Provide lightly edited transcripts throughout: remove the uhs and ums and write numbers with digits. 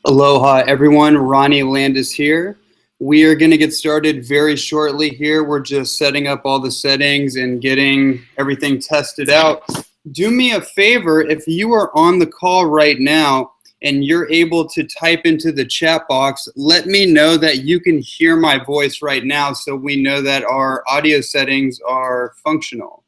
Aloha, everyone. Ronnie Landis here. We are going to get started very shortly here. We're just setting up all the settings and getting everything tested out. Do me a favor, if you are on the call right now and you're able to type into the chat box, let me know that you can hear my voice right now so we know that our audio settings are functional.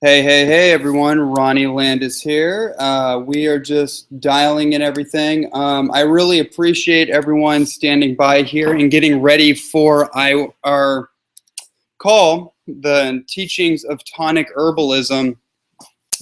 Hey, everyone. Ronnie Landis here. We are just dialing in everything. I really appreciate everyone standing by here and getting ready for our call, the teachings of Tonic Herbalism.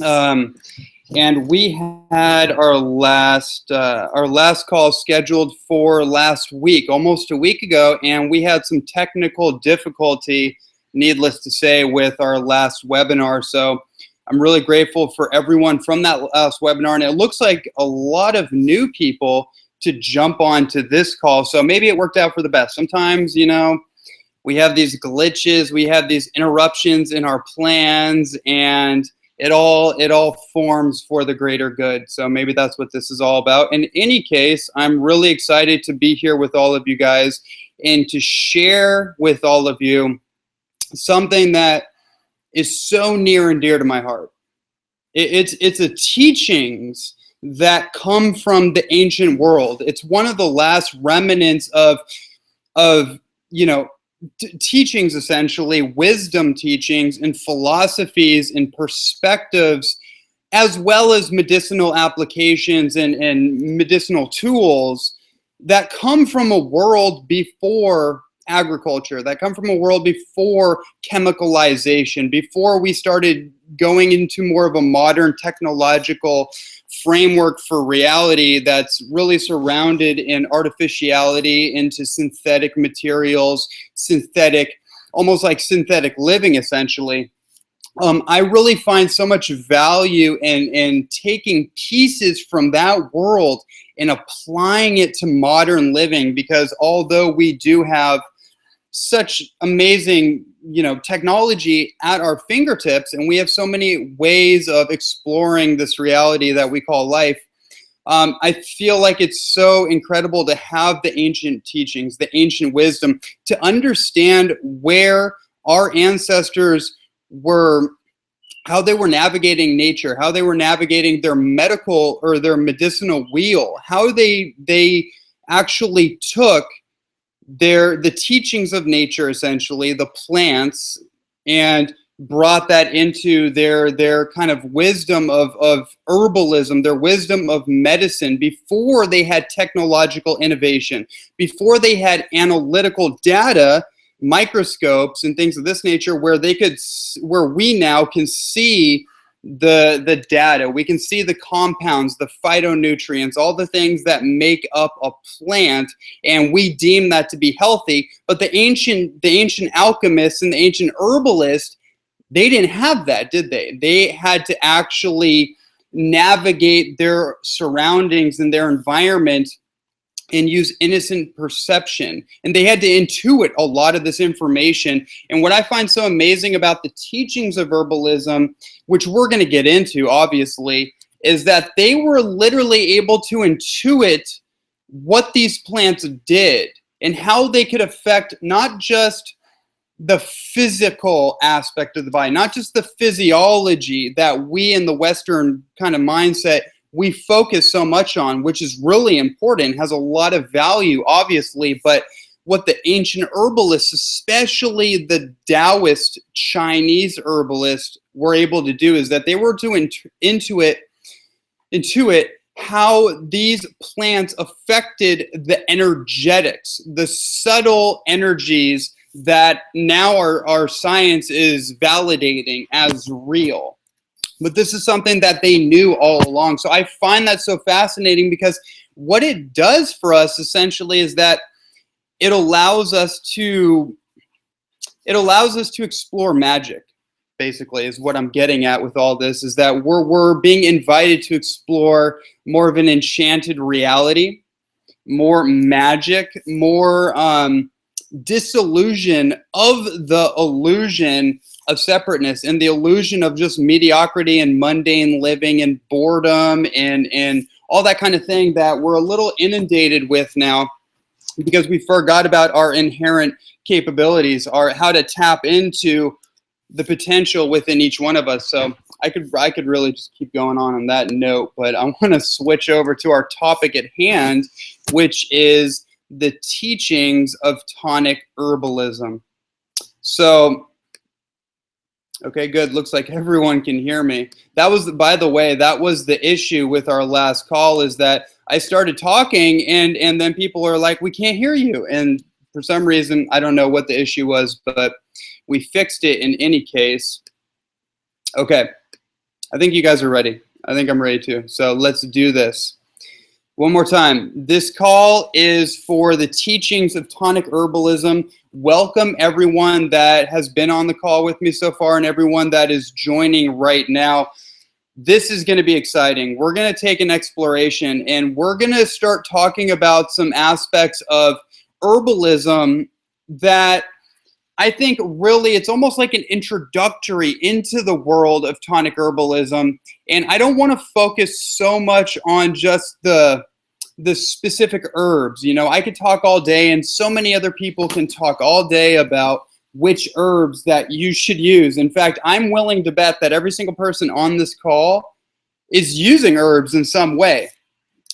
And we had our last call scheduled for last week, almost a week ago, and we had some technical difficulty, needless to say, with our last webinar. So I'm really grateful for everyone from that last webinar, and it looks like a lot of new people to jump onto this call. So maybe it worked out for the best. Sometimes, we have these glitches, we have these interruptions in our plans, and it all forms for the greater good. So maybe that's what this is all about. In any case, I'm really excited to be here with all of you guys and to share with all of you something that is so near and dear to my heart. It's a teachings that come from the ancient world. It's one of the last remnants of teachings, essentially wisdom teachings and philosophies and perspectives, as well as medicinal applications and medicinal tools that come from a world before agriculture, that come from a world before chemicalization, before we started going into more of a modern technological framework for reality that's really surrounded in artificiality, into synthetic materials, almost like synthetic living, essentially. I really find so much value in taking pieces from that world and applying it to modern living, because although we do have such amazing, technology at our fingertips, and we have so many ways of exploring this reality that we call life, I feel like it's so incredible to have the ancient teachings, the ancient wisdom, to understand where our ancestors were, how they were navigating nature, how they were navigating their medical or their medicinal wheel, how they actually took the teachings of nature, essentially the plants, and brought that into their kind of wisdom of herbalism, their wisdom of medicine, before they had technological innovation, before they had analytical data, microscopes and things of this nature, where we now can see the data. We can see the compounds, the phytonutrients, all the things that make up a plant, and we deem that to be healthy. But the ancient alchemists and the ancient herbalists, they didn't have that, did they? They had to actually navigate their surroundings and their environment and use innocent perception. And they had to intuit a lot of this information. And what I find so amazing about the teachings of herbalism, which we're going to get into, obviously, is that they were literally able to intuit what these plants did and how they could affect not just the physical aspect of the body, not just the physiology that we in the Western kind of mindset we focus so much on, which is really important, has a lot of value, obviously, but what the ancient herbalists, especially the Taoist Chinese herbalists, were able to do is that they were to intuit how these plants affected the energetics, the subtle energies that now our science is validating as real. But this is something that they knew all along. So I find that so fascinating, because what it does for us essentially is that it allows us to explore magic, basically, is what I'm getting at with all this, is that we're being invited to explore more of an enchanted reality, more magic, more disillusion of the illusion of separateness and the illusion of just mediocrity and mundane living and boredom and all that kind of thing that we're a little inundated with now, because we forgot about our inherent capabilities, how to tap into the potential within each one of us. So I could really just keep going on that note, but I want to switch over to our topic at hand, which is the teachings of tonic herbalism. So, okay, good. Looks like everyone can hear me. That was, by the way, that was the issue with our last call, is that I started talking and then people are like, we can't hear you. And for some reason, I don't know what the issue was, but we fixed it in any case. Okay, I think you guys are ready. I think I'm ready too. So let's do this. One more time. This call is for the teachings of tonic herbalism. Welcome everyone that has been on the call with me so far and everyone that is joining right now. This is going to be exciting. We're going to take an exploration and we're going to start talking about some aspects of herbalism that I think really it's almost like an introductory into the world of tonic herbalism. And I don't want to focus so much on just the specific herbs. You know, I could talk all day and so many other people can talk all day about which herbs that you should use. In fact, I'm willing to bet that every single person on this call is using herbs in some way.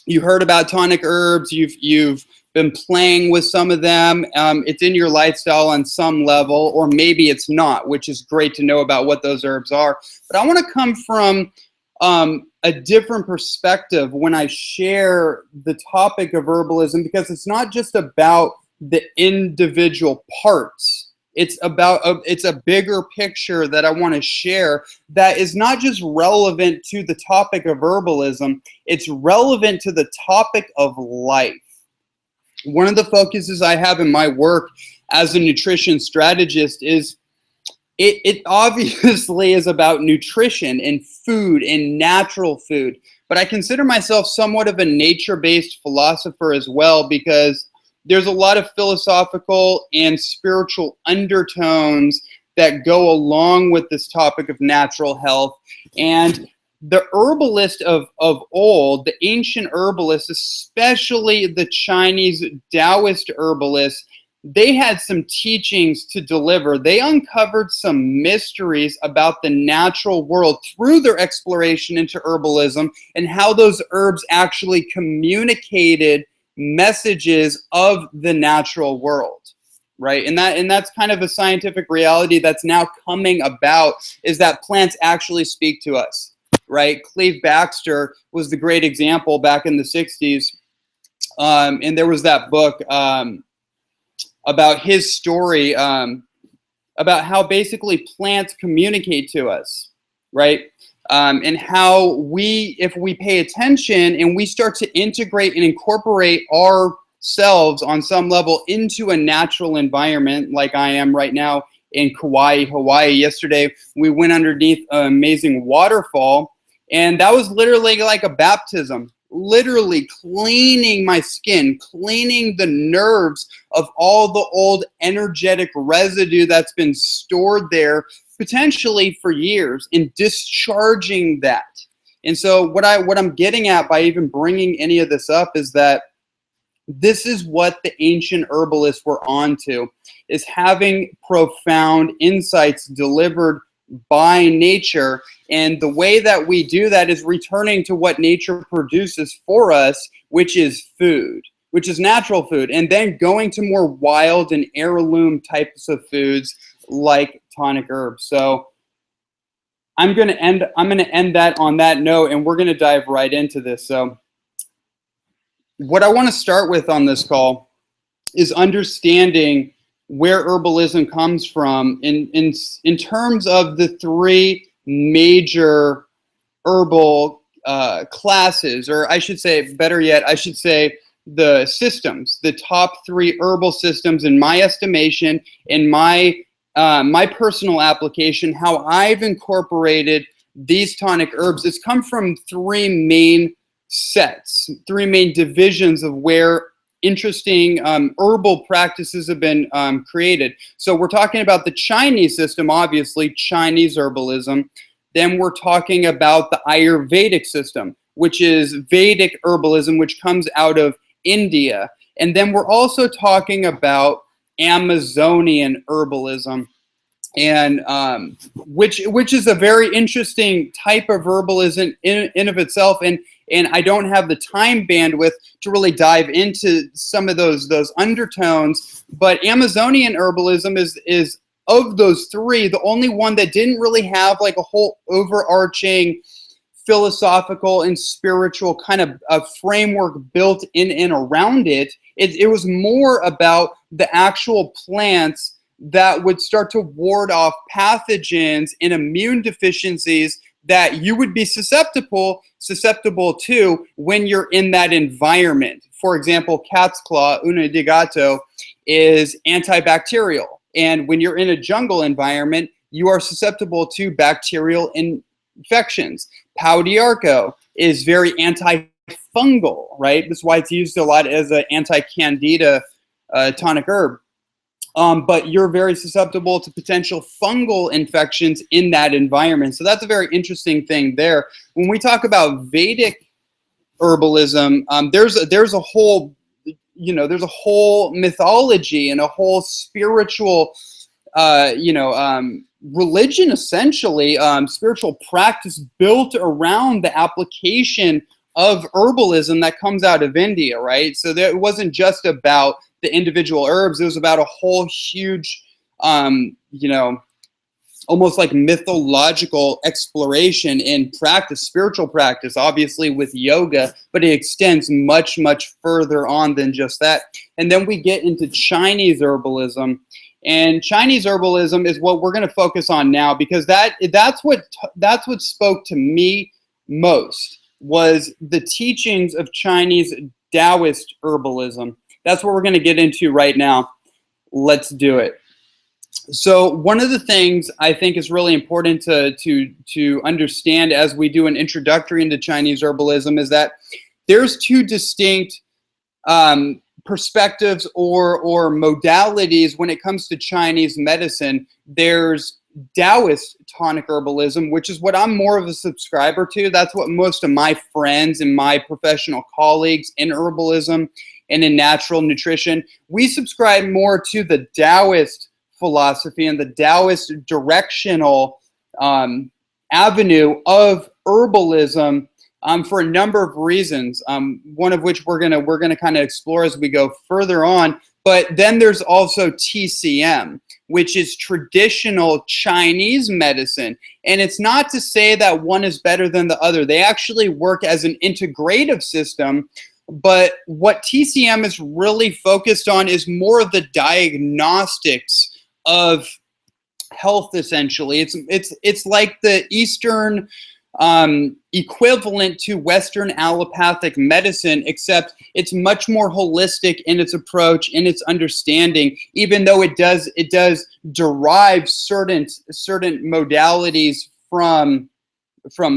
You heard about tonic herbs, you've been playing with some of them, it's in your lifestyle on some level, or maybe it's not, which is great to know about what those herbs are. But I want to come from a different perspective when I share the topic of herbalism, because it's not just about the individual parts. It's about it's a bigger picture that I want to share that is not just relevant to the topic of herbalism, it's relevant to the topic of life. One of the focuses I have in my work as a nutrition strategist is it obviously is about nutrition and food and natural food, but I consider myself somewhat of a nature-based philosopher as well, because there's a lot of philosophical and spiritual undertones that go along with this topic of natural health. And the herbalist of old, the ancient herbalists, especially the Chinese Taoist herbalists, they had some teachings to deliver. They uncovered some mysteries about the natural world through their exploration into herbalism and how those herbs actually communicated messages of the natural world, right? And that's kind of a scientific reality that's now coming about, is that plants actually speak to us, right? Cleve Baxter was the great example back in the 60s. And there was that book about his story, about how basically plants communicate to us, right? And how if we pay attention and we start to integrate and incorporate ourselves on some level into a natural environment, like I am right now in Kauai, Hawaii. Yesterday, we went underneath an amazing waterfall, and that was literally like a baptism. Literally cleaning my skin, cleaning the nerves of all the old energetic residue that's been stored there potentially for years, and discharging that. And so what I'm getting at by even bringing any of this up is that this is what the ancient herbalists were onto, is having profound insights delivered by nature. And the way that we do that is returning to what nature produces for us, which is food, which is natural food, and then going to more wild and heirloom types of foods like tonic herbs. So I'm going to end that on that note, and we're going to dive right into this. So what I want to start with on this call is understanding where herbalism comes from in terms of the three major herbal classes, or I should say, better yet, I should say the systems, the top three herbal systems in my estimation, in my personal application, how I've incorporated these tonic herbs. It's come from three main sets, three main divisions of where interesting herbal practices have been created. So we're talking about the Chinese system, obviously, Chinese herbalism. Then we're talking about the Ayurvedic system, which is Vedic herbalism, which comes out of India. And then we're also talking about Amazonian herbalism, and which is a very interesting type of herbalism in of itself. And I don't have the time bandwidth to really dive into some of those undertones. But Amazonian herbalism is of those three, the only one that didn't really have like a whole overarching philosophical and spiritual kind of a framework built in and around it. It was more about the actual plants that would start to ward off pathogens and immune deficiencies that you would be susceptible to when you're in that environment. For example, cat's claw, una di gatto, is antibacterial. And when you're in a jungle environment, you are susceptible to bacterial infections. Pau d'arco is very antifungal, right? That's why it's used a lot as an anti-candida tonic herb. But you're very susceptible to potential fungal infections in that environment. So that's a very interesting thing there. When we talk about Vedic herbalism, there's a whole mythology and a whole spiritual, religion, essentially, spiritual practice built around the application of herbalism that comes out of India, right? So that it wasn't just about the individual herbs. It was about a whole huge, almost like mythological exploration in practice, spiritual practice, obviously with yoga, but it extends much, much further on than just that. And then we get into Chinese herbalism. And Chinese herbalism is what we're going to focus on now, because that's what spoke to me most, was the teachings of Chinese Taoist herbalism. That's what we're going to get into right now. Let's do it. So one of the things I think is really important to understand as we do an introductory into Chinese herbalism is that there's two distinct perspectives or modalities when it comes to Chinese medicine. There's Taoist tonic herbalism, which is what I'm more of a subscriber to. That's what most of my friends and my professional colleagues in herbalism and in natural nutrition, we subscribe more to the Taoist philosophy and the Taoist directional avenue of herbalism for a number of reasons. One of which we're gonna kind of explore as we go further on. But then there's also TCM, which is traditional Chinese medicine. And it's not to say that one is better than the other. They actually work as an integrative system. But what TCM is really focused on is more of the diagnostics of health, essentially. It's like the Eastern equivalent to Western allopathic medicine, except it's much more holistic in its approach, in its understanding, even though it does derive certain modalities from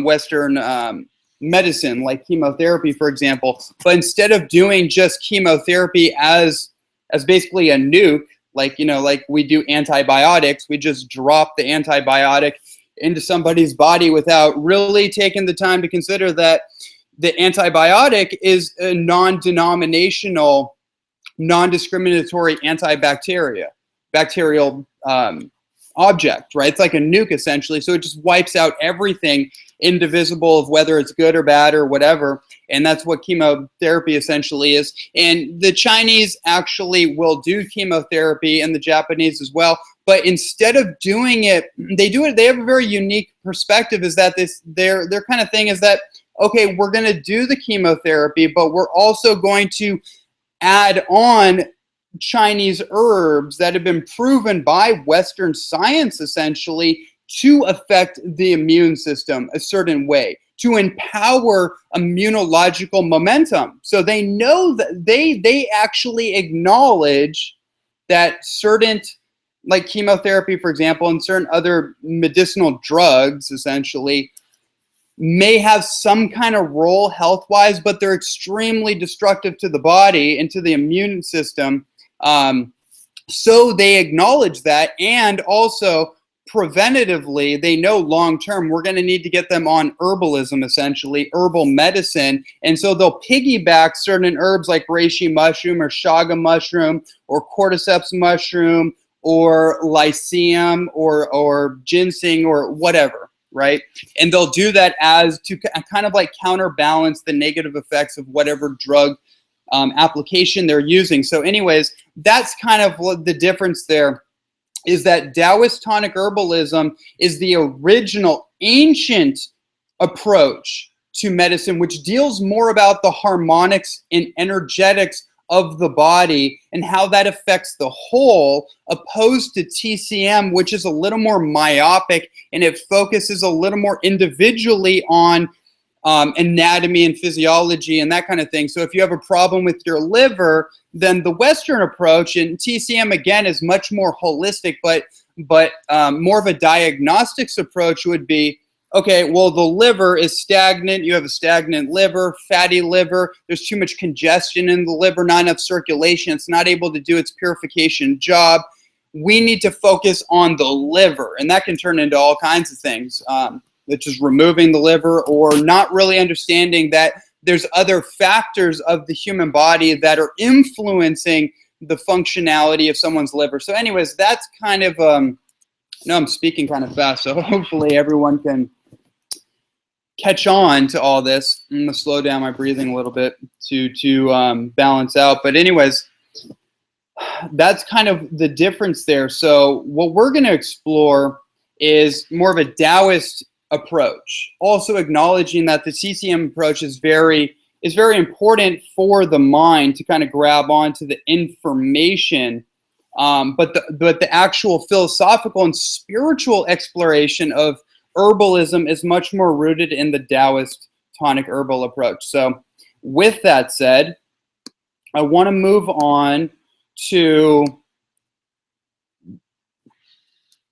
Western medicine, like chemotherapy, for example. But instead of doing just chemotherapy as basically a nuke, like we do antibiotics, we just drop the antibiotic into somebody's body without really taking the time to consider that the antibiotic is a non-denominational, non-discriminatory bacterial object, right? It's like a nuke, essentially. So it just wipes out everything, indivisible of whether it's good or bad or whatever. And that's what chemotherapy essentially is. And the Chinese actually will do chemotherapy, and the Japanese as well. But instead of doing it, they have a very unique perspective, is that their kind of thing is that, okay, we're going to do the chemotherapy, but we're also going to add on Chinese herbs that have been proven by Western science, essentially, to affect the immune system a certain way, to empower immunological momentum. So they know that they actually acknowledge that certain, like chemotherapy, for example, and certain other medicinal drugs, essentially, may have some kind of role health-wise, but they're extremely destructive to the body and to the immune system. So they acknowledge that, and also preventatively, they know long-term we're going to need to get them on herbalism, essentially, herbal medicine. And so they'll piggyback certain herbs like reishi mushroom or chaga mushroom or cordyceps mushroom or lycium or ginseng or whatever, right? And they'll do that as to kind of like counterbalance the negative effects of whatever drug application they're using. So anyways, that's kind of what the difference there is, that Taoist tonic herbalism is the original ancient approach to medicine, which deals more about the harmonics and energetics of the body and how that affects the whole, opposed to TCM, which is a little more myopic and it focuses a little more individually on anatomy and physiology and that kind of thing. So if you have a problem with your liver, then the Western approach, and TCM again is much more holistic, but more of a diagnostics approach would be, okay, well, the liver is stagnant. You have a stagnant liver, fatty liver. There's too much congestion in the liver, not enough circulation. It's not able to do its purification job. We need to focus on the liver, and that can turn into all kinds of things. Which is removing the liver, or not really understanding that there's other factors of the human body that are influencing the functionality of someone's liver. So anyways, that's kind of, no, I'm speaking kind of fast, so hopefully everyone can catch on to all this. I'm gonna slow down my breathing a little bit to balance out. But anyways, that's kind of the difference there. So what we're gonna explore is more of a Taoist approach, also acknowledging that the CCM approach is very important for the mind to kind of grab onto the information, but the actual philosophical and spiritual exploration of herbalism is much more rooted in the Taoist tonic herbal approach. So with that said, I want to move on to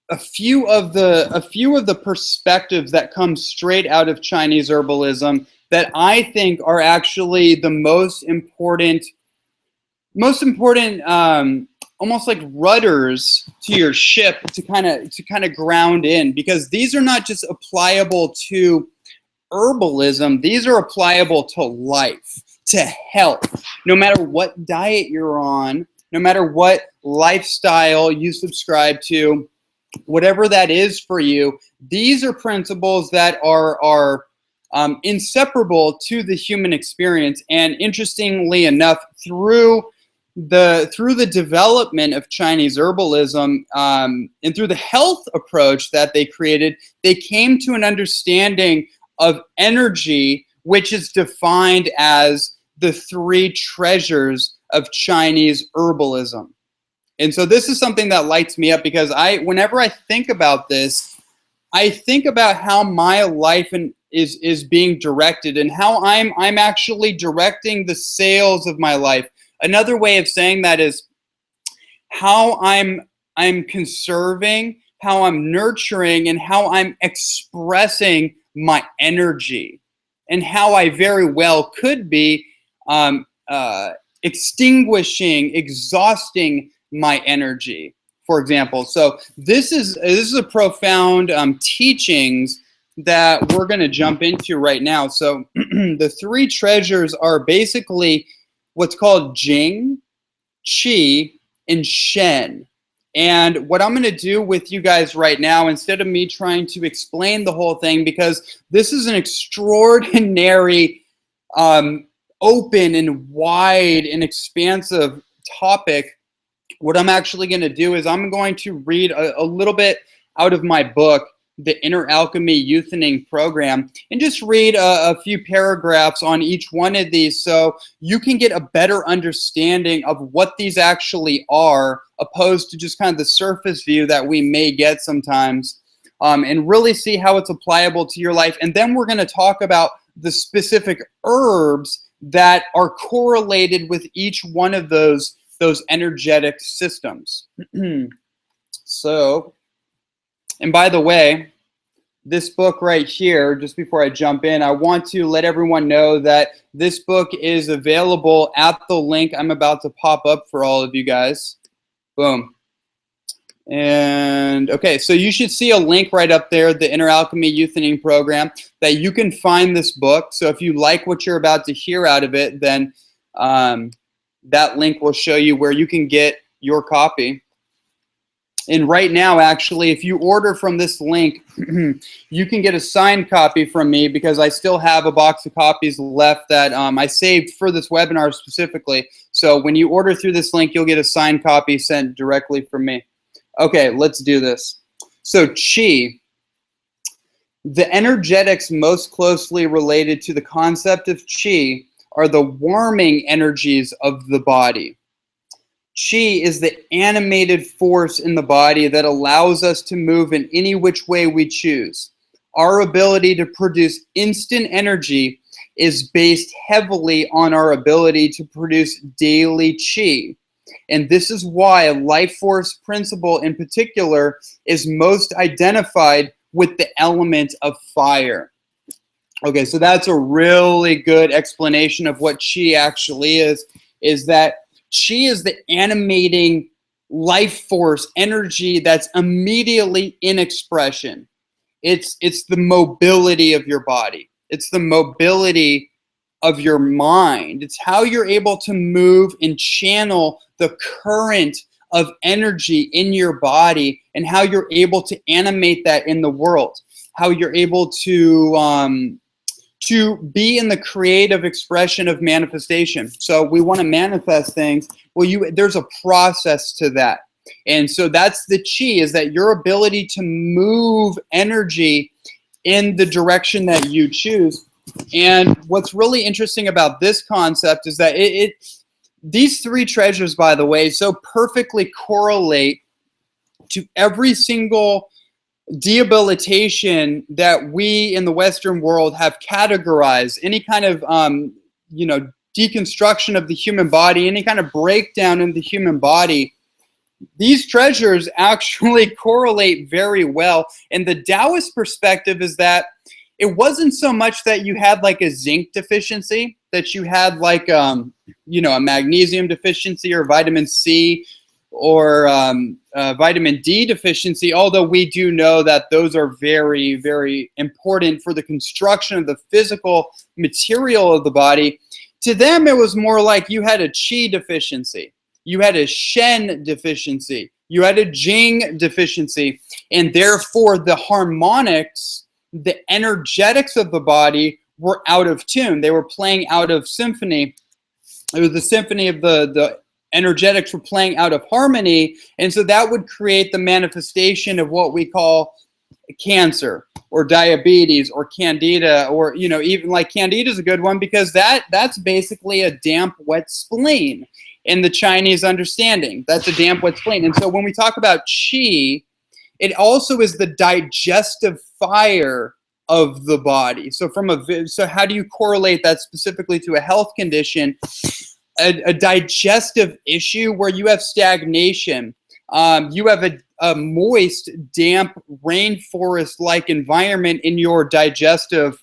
a few of the perspectives that come straight out of Chinese herbalism that I think are actually the most important, almost like rudders to your ship to kind of ground in, because these are not just applicable to herbalism, these are applicable to life, to health. No matter what diet you're on, no matter what lifestyle you subscribe to, whatever that is for you, these are principles that are inseparable to the human experience. And interestingly enough, through the development of Chinese herbalism and through the health approach that they created, they came to an understanding of energy, which is defined as the three treasures of Chinese herbalism. And so this is something that lights me up, because whenever I think about this, I think about how my life is being directed and how I'm actually directing the sails of my life. Another way of saying that is how I'm conserving, how I'm nurturing, and how I'm expressing my energy, and how I very well could be extinguishing, exhausting my energy, for example. So this is a profound teachings that we're going to jump into right now. So the three treasures are basically what's called Jing, Qi, and Shen. And what I'm going to do with you guys right now, instead of me trying to explain the whole thing, because this is an extraordinary, open and wide and expansive topic, what I'm actually going to do is I'm going to read a little bit out of my book, The Inner Alchemy Youthening Program, and just read a few paragraphs on each one of these so you can get a better understanding of what these actually are, opposed to just kind of the surface view that we may get sometimes, and really see how it's applicable to your life. And then we're going to talk about the specific herbs that are correlated with each one of those energetic systems. So, and by the way, this book right here, just before I jump in, I want to let everyone know that this book is available at the link I'm about to pop up for all of you guys. Boom. And okay, so you should see a link right up there, the Inner Alchemy Youthening Program, that you can find this book. So if you like what you're about to hear out of it, then that link will show you where you can get your copy. And right now, actually, if you order from this link, you can get a signed copy from me, because I still have a box of copies left that I saved for this webinar specifically. So when you order through this link, you'll get a signed copy sent directly from me. Okay, let's do this. So Qi, the energetics most closely related to the concept of Qi are the warming energies of the body. Qi is the animated force in the body that allows us to move in any which way we choose. Our ability to produce instant energy is based heavily on our ability to produce daily Qi. And this is why a life force principle in particular is most identified with the element of fire. Okay, so that's a really good explanation of what Qi actually is that Qi is the animating life force energy that's immediately in expression. It's the mobility of your body. It's the mobility of your mind. It's how you're able to move and channel the current of energy in your body, and how you're able to animate that in the world. How you're able to be in the creative expression of manifestation. So we want to manifest things. Well, there's a process to that. And so that's the chi, is that your ability to move energy in the direction that you choose. And what's really interesting about this concept is that these three treasures, by the way, so perfectly correlate to every single debilitation that we in the Western world have categorized. Any kind of deconstruction of the human body, any kind of breakdown in the human body, these treasures actually correlate very well. And the Taoist perspective is that it wasn't so much that you had like a zinc deficiency, that you had like a magnesium deficiency or vitamin C or vitamin D deficiency, although we do know that those are very, very important for the construction of the physical material of the body. To them, it was more like you had a Qi deficiency, you had a Shen deficiency, you had a Jing deficiency, and therefore the harmonics, the energetics of the body were out of tune. They were playing out of symphony. It was the symphony of the energetics were playing out of harmony, and so that would create the manifestation of what we call cancer or diabetes or candida, or even like candida is a good one, because that's basically a damp, wet spleen in the Chinese understanding. That's a damp, wet spleen. And so when we talk about qi, it also is the digestive fire of the body. So so how do you correlate that specifically to a health condition? A digestive issue where you have stagnation, you have a moist, damp, rainforest-like environment in your digestive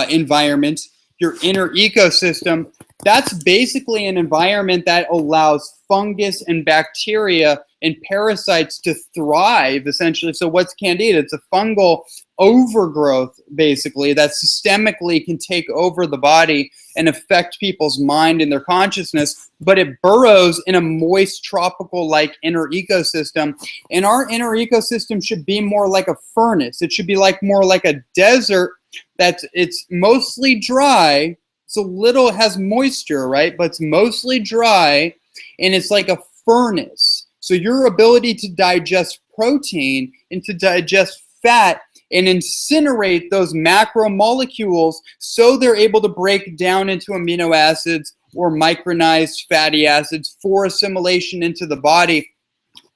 environment, your inner ecosystem. That's basically an environment that allows fungus and bacteria and parasites to thrive, essentially. So what's candida? It's a fungal overgrowth, basically, that systemically can take over the body and affect people's mind and their consciousness, but it burrows in a moist, tropical-like inner ecosystem. And our inner ecosystem should be more like a furnace. It should be more like a desert it's mostly dry. It has moisture, right? But it's mostly dry, and it's like a furnace. So your ability to digest protein and to digest fat and incinerate those macromolecules so they're able to break down into amino acids or micronized fatty acids for assimilation into the body,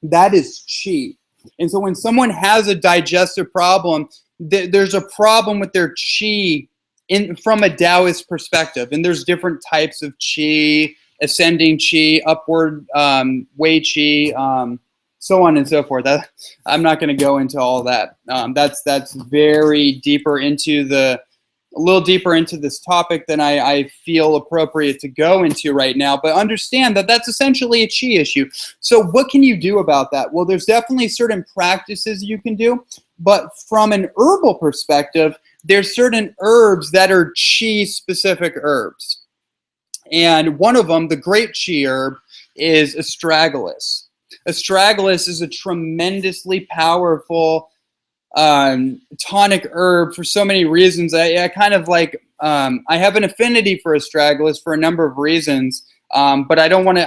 that is qi. And so when someone has a digestive problem, there's a problem with their qi from a Taoist perspective. And there's different types of qi: ascending qi, upward way qi, so on and so forth. I'm not going to go into all that. That's very a little deeper into this topic than I feel appropriate to go into right now. But understand that that's essentially a qi issue. So what can you do about that? Well, there's definitely certain practices you can do. But from an herbal perspective, there's certain herbs that are qi-specific herbs. And one of them, the great qi herb, is astragalus. Astragalus is a tremendously powerful tonic herb for so many reasons. I kind of like, I have an affinity for astragalus for a number of reasons, but I don't want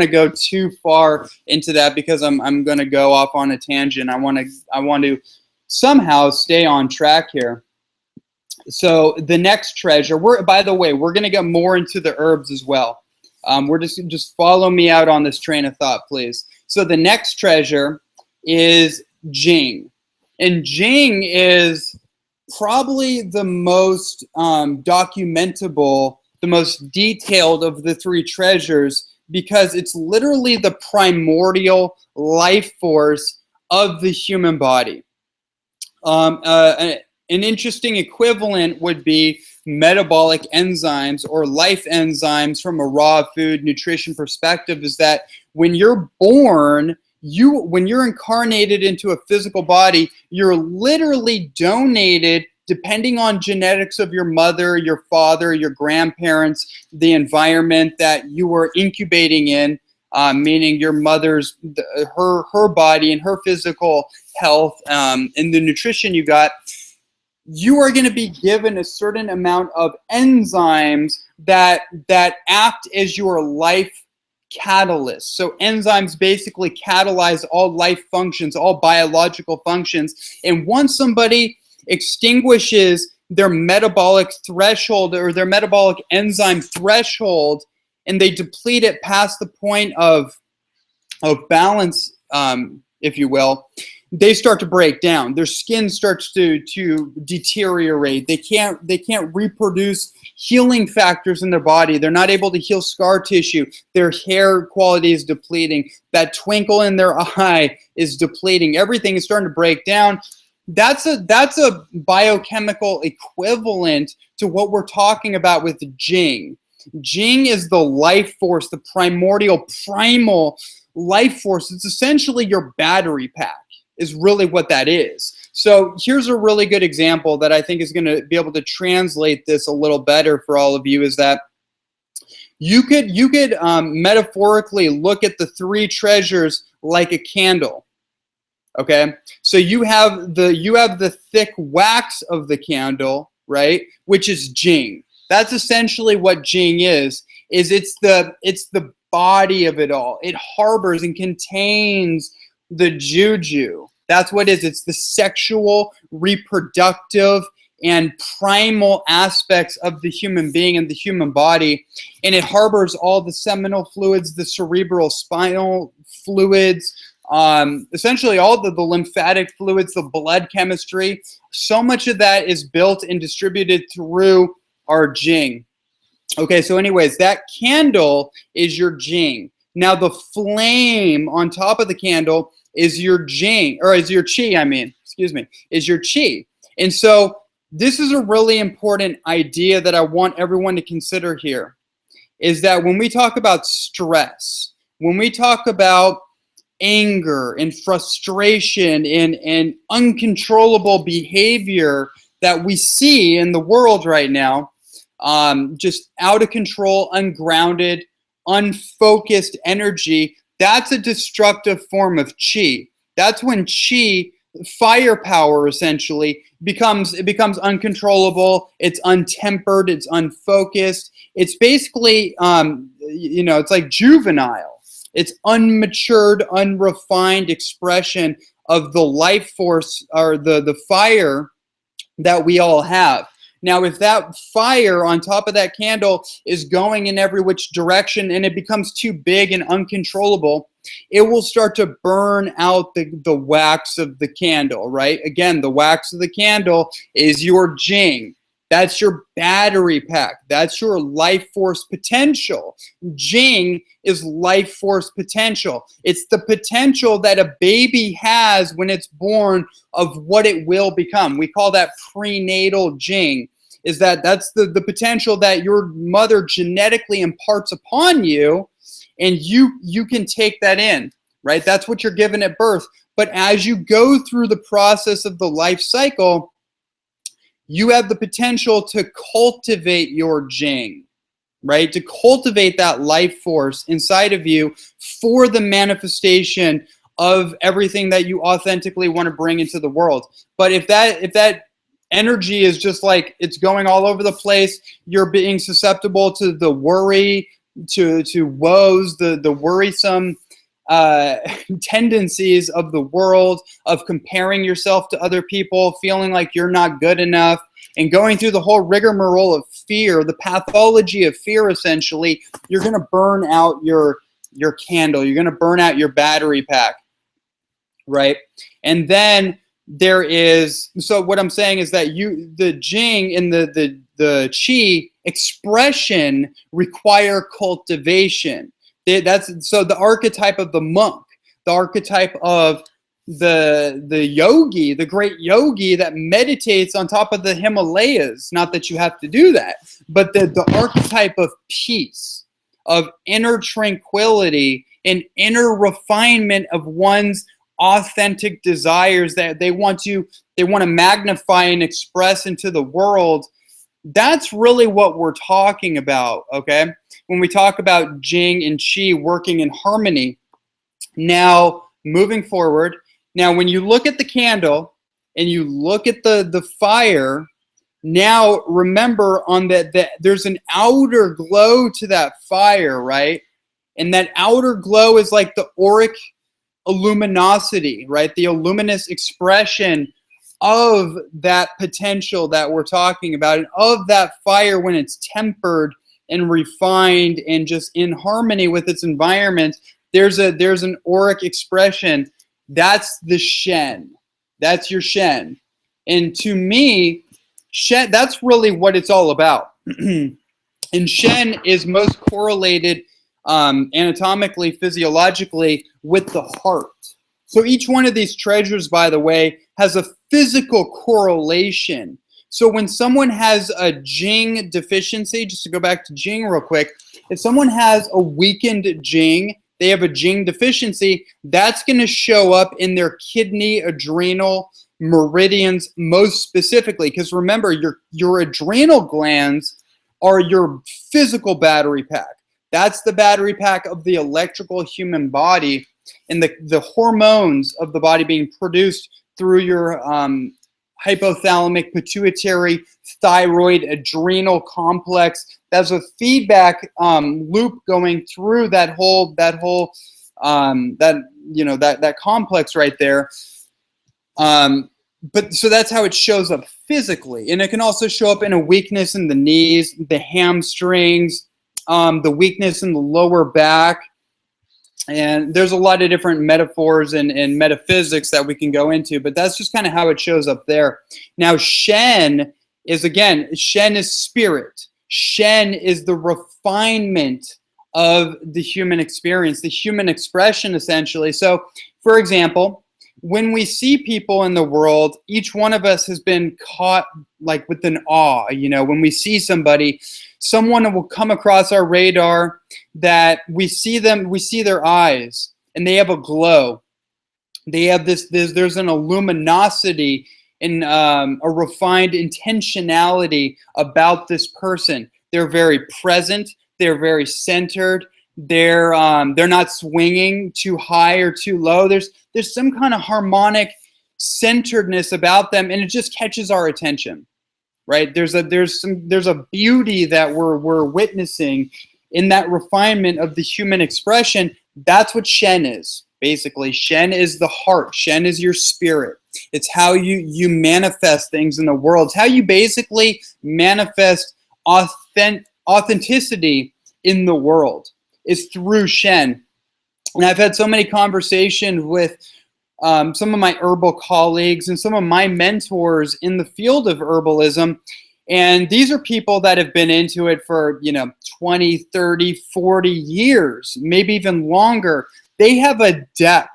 to go too far into that because I'm going to go off on a tangent. I want to somehow stay on track here. So the next treasure, by the way, we're going to get more into the herbs as well. We're just follow me out on this train of thought, please. So the next treasure is Jing. And Jing is probably the most documentable, the most detailed of the three treasures, because it's literally the primordial life force of the human body. An interesting equivalent would be metabolic enzymes or life enzymes from a raw food nutrition perspective, is that when you're born, when you're incarnated into a physical body, you're literally donated, depending on genetics of your mother, your father, your grandparents, the environment that you were incubating in, meaning your mother's, her body and her physical health, and the nutrition you got, you are going to be given a certain amount of enzymes that act as your life catalysts. So enzymes basically catalyze all life functions, all biological functions. And once somebody extinguishes their metabolic threshold or their metabolic enzyme threshold, and they deplete it past the point of balance, if you will, they start to break down. Their skin starts to deteriorate. They can't reproduce healing factors in their body. They're not able to heal scar tissue. Their hair quality is depleting. That twinkle in their eye is depleting. Everything is starting to break down. That's a biochemical equivalent to what we're talking about with Jing. Jing is the life force, the primal life force. It's essentially your battery pack, is really what that is. So here's a really good example that I think is going to be able to translate this a little better for all of you, is that you could metaphorically look at the three treasures like a candle. Okay, so you have the thick wax of the candle, right, which is Jing. That's essentially what Jing is. It's the body of it all. It harbors and contains the juju. That's what it is. It's the sexual, reproductive, and primal aspects of the human being and the human body. And it harbors all the seminal fluids, the cerebral spinal fluids, essentially all the lymphatic fluids, the blood chemistry. So much of that is built and distributed through our Jing. Okay, so anyways, that candle is your Jing. Now the flame on top of the candle is your Jing, or is your Qi, is your Qi. And so this is a really important idea that I want everyone to consider here, is that when we talk about stress, when we talk about anger and frustration and uncontrollable behavior that we see in the world right now, just out of control, ungrounded, unfocused energy, that's a destructive form of Qi. That's when Qi, firepower, essentially becomes uncontrollable. It's untempered. It's unfocused. It's basically, it's like juvenile. It's unmatured, unrefined expression of the life force or the fire that we all have. Now, if that fire on top of that candle is going in every which direction and it becomes too big and uncontrollable, it will start to burn out the wax of the candle, right? Again, the wax of the candle is your Jing. That's your battery pack. That's your life force potential. Jing is life force potential. It's the potential that a baby has when it's born of what it will become. We call that prenatal Jing. That's the potential that your mother genetically imparts upon you, and you can take that in, right? That's what you're given at birth. But as you go through the process of the life cycle, you have the potential to cultivate your Jing, right? To cultivate that life force inside of you for the manifestation of everything that you authentically want to bring into the world. But if that energy is just like it's going all over the place, you're being susceptible to the worry, to woes, the worrisome tendencies of the world, of comparing yourself to other people, feeling like you're not good enough, and going through the whole rigmarole of fear, the pathology of fear, essentially, you're going to burn out your candle. You're going to burn out your battery pack, right? And then there is, so what I'm saying is that the Jing and the Qi expression require cultivation. So the archetype of the monk, the archetype of the yogi, the great yogi that meditates on top of the Himalayas, not that you have to do that, but the archetype of peace, of inner tranquility and inner refinement of one's authentic desires that they want to magnify and express into the world. That's really what we're talking about, okay? When we talk about Jing and Qi working in harmony. Now, moving forward, now when you look at the candle and you look at the fire, now remember on that there's an outer glow to that fire, right? And that outer glow is like the auric luminosity, right? The luminous expression of that potential that we're talking about, and of that fire when it's tempered and refined and just in harmony with its environment. There's an auric expression. That's the Shen. That's your Shen. And to me, Shen, that's really what it's all about. And Shen is most correlated anatomically, physiologically, with the heart. So each one of these treasures, by the way, has a physical correlation. So when someone has a Jing deficiency, just to go back to Jing real quick, if someone has a weakened Jing, they have a Jing deficiency, that's going to show up in their kidney, adrenal, meridians most specifically. Because remember, your adrenal glands are your physical battery pack. That's the battery pack of the electrical human body, and the hormones of the body being produced through your hypothalamic, pituitary, thyroid, adrenal complex. There's a feedback loop going through that complex right there. But so that's how it shows up physically, and it can also show up in a weakness in the knees, the hamstrings, the weakness in the lower back. And there's a lot of different metaphors and metaphysics that we can go into, but that's just kind of how it shows up there. Now, Shen is spirit. Shen is the refinement of the human experience, the human expression, essentially. So, for example, when we see people in the world, each one of us has been caught like with an awe. When we see somebody, someone will come across our radar that we see their eyes, and they have a glow. They have there's an luminosity and a refined intentionality about this person. They're very present. They're very centered. They're not swinging too high or too low. There's some kind of harmonic centeredness about them, and it just catches our attention, right? There's a beauty that we're witnessing in that refinement of the human expression. That's what Shen is. Basically, Shen is the heart. Shen is your spirit. It's how you manifest things in the world. It's how you basically manifest authenticity in the world. Is through Shen. And I've had so many conversations with some of my herbal colleagues and some of my mentors in the field of herbalism. And these are people that have been into it for, 20, 30, 40 years, maybe even longer. They have a depth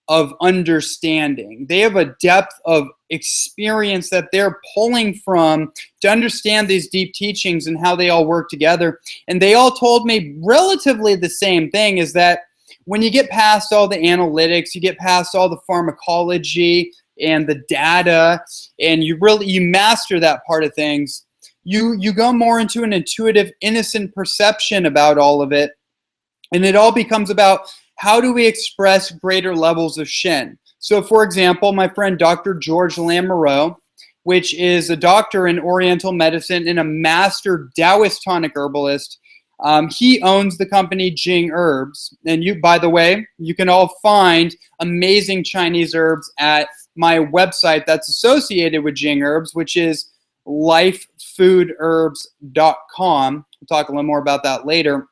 of understanding. They have a depth of experience that they're pulling from to understand these deep teachings and how they all work together. And they all told me relatively the same thing, is that when you get past all the analytics, you get past all the pharmacology and the data, and you master that part of things, you go more into an intuitive, innocent perception about all of it. And it all becomes about, how do we express greater levels of Shen? So, for example, my friend Dr. George Lamoureux, which is a doctor in Oriental medicine and a master Taoist tonic herbalist, he owns the company Jing Herbs. And by the way, you can all find amazing Chinese herbs at my website that's associated with Jing Herbs, which is lifefoodherbs.com. We'll talk a little more about that later.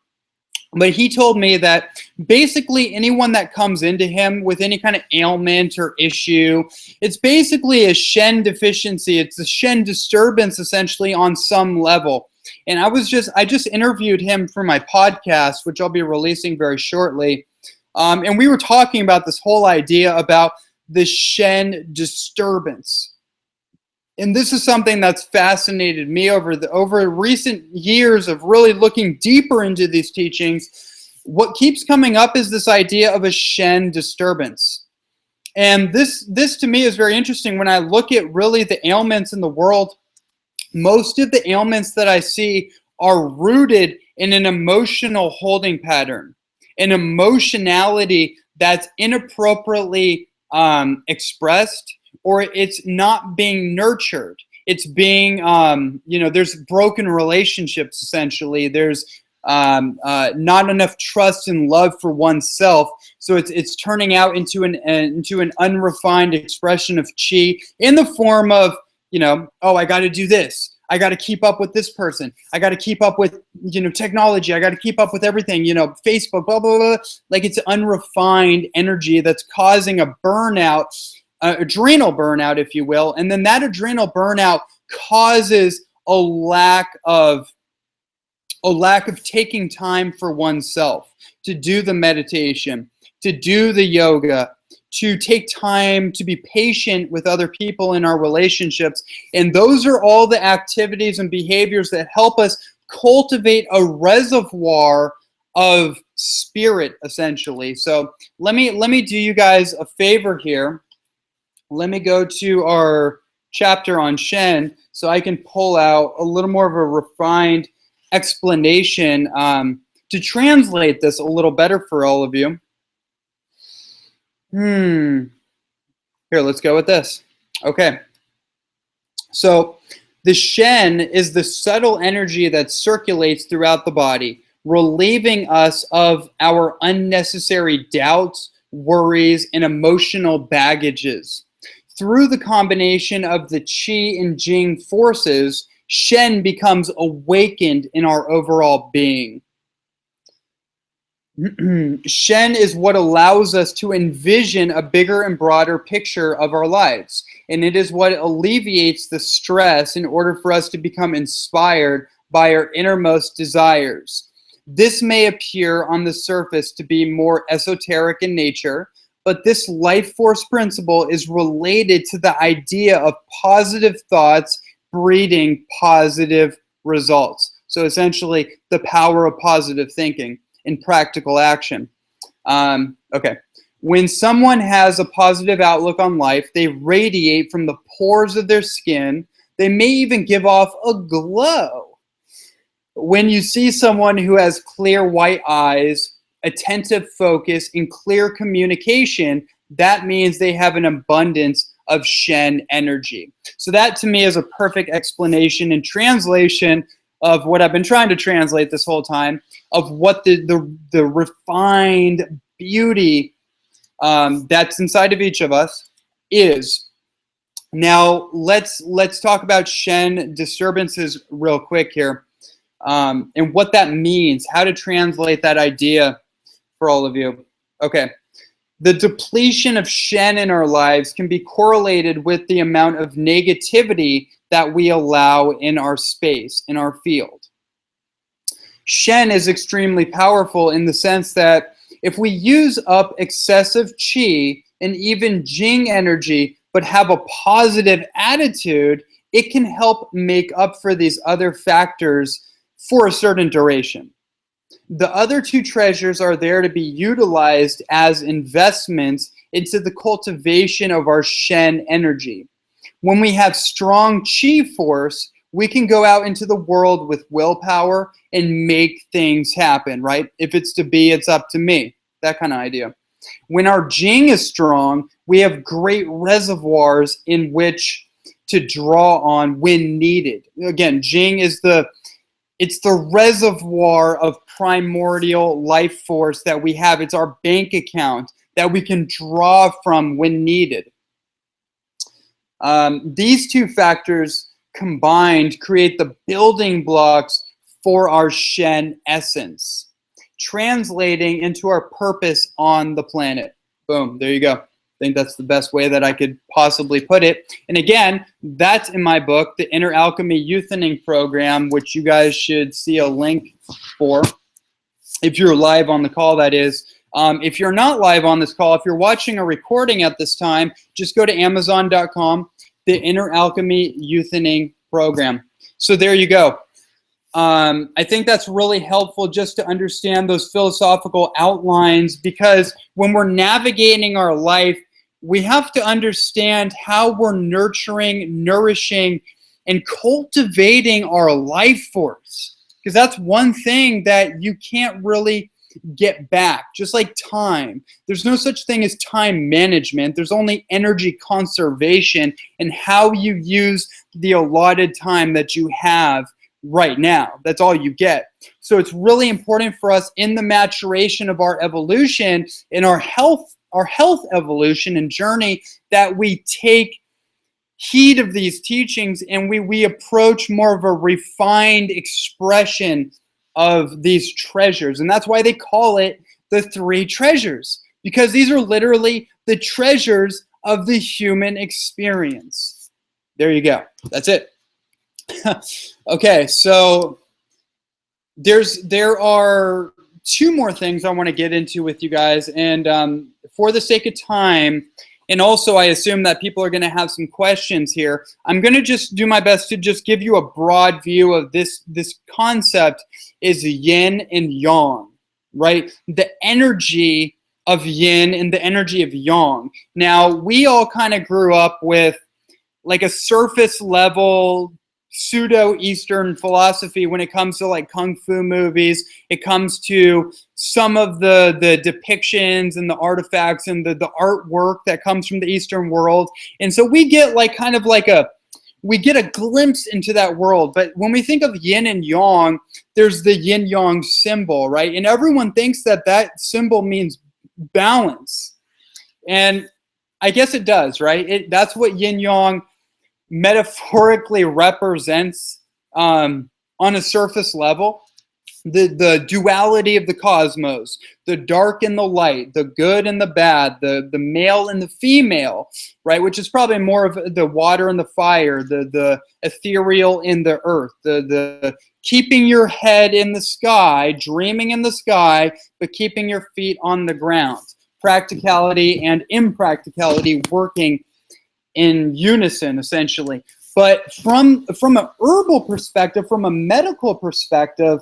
But he told me that basically anyone that comes into him with any kind of ailment or issue, it's basically a Shen deficiency. It's a Shen disturbance, essentially, on some level. And I just interviewed him for my podcast, which I'll be releasing very shortly. And we were talking about this whole idea about the Shen disturbance. And this is something that's fascinated me over recent years of really looking deeper into these teachings. What keeps coming up is this idea of a Shen disturbance. And this to me is very interesting. When I look at really the ailments in the world, most of the ailments that I see are rooted in an emotional holding pattern, an emotionality that's inappropriately expressed, or it's not being nurtured. It's being, there's broken relationships, essentially. There's not enough trust and love for oneself. So it's turning out into an unrefined expression of chi in the form of, oh, I got to do this. I got to keep up with this person. I got to keep up with, technology. I got to keep up with everything, Facebook, blah, blah, blah. Like, it's unrefined energy that's causing a burnout, adrenal burnout, if you will. And then that adrenal burnout causes a lack of taking time for oneself, to do the meditation, to do the yoga, to take time to be patient with other people in our relationships. And those are all the activities and behaviors that help us cultivate a reservoir of spirit, essentially. So let me do you guys a favor here. Let me go to our chapter on Shen so I can pull out a little more of a refined explanation to translate this a little better for all of you. Here, let's go with this. Okay. So the Shen is the subtle energy that circulates throughout the body, relieving us of our unnecessary doubts, worries, and emotional baggages. Through the combination of the Qi and Jing forces, Shen becomes awakened in our overall being. Shen is what allows us to envision a bigger and broader picture of our lives. And it is what alleviates the stress in order for us to become inspired by our innermost desires. This may appear on the surface to be more esoteric in nature, but this life force principle is related to the idea of positive thoughts breeding positive results. So essentially, the power of positive thinking in practical action. Okay. When someone has a positive outlook on life, they radiate from the pores of their skin. They may even give off a glow. When you see someone who has clear white eyes, attentive focus, and clear communication, that means they have an abundance of Shen energy. So that to me is a perfect explanation and translation of what I've been trying to translate this whole time, of what the refined beauty that's inside of each of us is. Now let's talk about Shen disturbances real quick here, and what that means, how to translate that idea for all of you. Okay. The depletion of Shen in our lives can be correlated with the amount of negativity that we allow in our space, in our field. Shen is extremely powerful in the sense that if we use up excessive Qi and even Jing energy, but have a positive attitude, it can help make up for these other factors for a certain duration. The other two treasures are there to be utilized as investments into the cultivation of our Shen energy. When we have strong Qi force, we can go out into the world with willpower and make things happen, right? If it's to be, it's up to me. That kind of idea. When our Jing is strong, we have great reservoirs in which to draw on when needed. Again, Jing is it's the reservoir of primordial life force that we have. It's our bank account that we can draw from when needed. These two factors combined create the building blocks for our Shen essence, translating into our purpose on the planet. Boom, there you go. I think that's the best way that I could possibly put it. And again, that's in my book, The Inner Alchemy Youthening Program, which you guys should see a link for. If you're live on the call, that is. If you're not live on this call, if you're watching a recording at this time, just go to Amazon.com, The Inner Alchemy Youthening Program. So there you go. I think that's really helpful just to understand those philosophical outlines, because when we're navigating our life, we have to understand how we're nurturing, nourishing, and cultivating our life force. Because that's one thing that you can't really get back, just like time. There's no such thing as time management. There's only energy conservation and how you use the allotted time that you have right now. That's all you get. So it's really important for us in the maturation of our evolution, in our health evolution and journey, that we take heed of these teachings and we approach more of a refined expression of these treasures. And that's why they call it the three treasures, because these are literally the treasures of the human experience. There you go. That's it. Okay, so there are two more things I want to get into with you guys, and for the sake of time, and also I assume that people are going to have some questions here, I'm going to just do my best to just give you a broad view of this concept is yin and yang, right? The energy of yin and the energy of yang. Now, we all kind of grew up with like a surface level pseudo-Eastern philosophy when it comes to like kung fu movies. It comes to some of the depictions and the artifacts and the artwork that comes from the Eastern world. And so we get like kind of like we get a glimpse into that world. But when we think of yin and yang, there's the yin yang symbol, right? And everyone thinks that that symbol means balance. And I guess it does, right? That's what yin yang metaphorically represents on a surface level. The duality of the cosmos, the dark and the light, the good and the bad, the male and the female, right? Which is probably more of the water and the fire, the ethereal and the earth, the keeping your head in the sky, dreaming in the sky, but keeping your feet on the ground. Practicality and impracticality working in unison, essentially. But from an herbal perspective, from a medical perspective,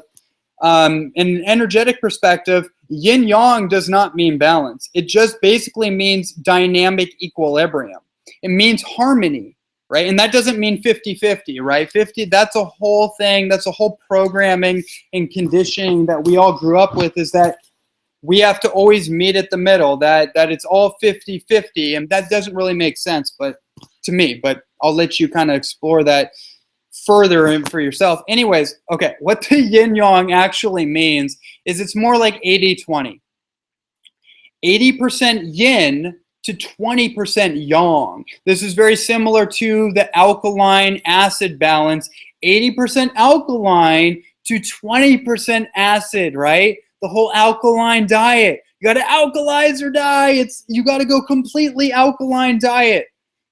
an energetic perspective, yin yang does not mean balance. It just basically means dynamic equilibrium. It means harmony, right? And that doesn't mean 50-50, right? 50, that's a whole thing, that's a whole programming and conditioning that we all grew up with, is that we have to always meet at the middle, that it's all 50-50, and that doesn't really make sense to me, but I'll let you kind of explore that further and for yourself. Anyways, okay, what the yin yang actually means is it's more like 80-20. 80% yin to 20% yang. This is very similar to the alkaline acid balance. 80% alkaline to 20% acid, right? The whole alkaline diet. You got to alkalize or die. You got to go completely alkaline diet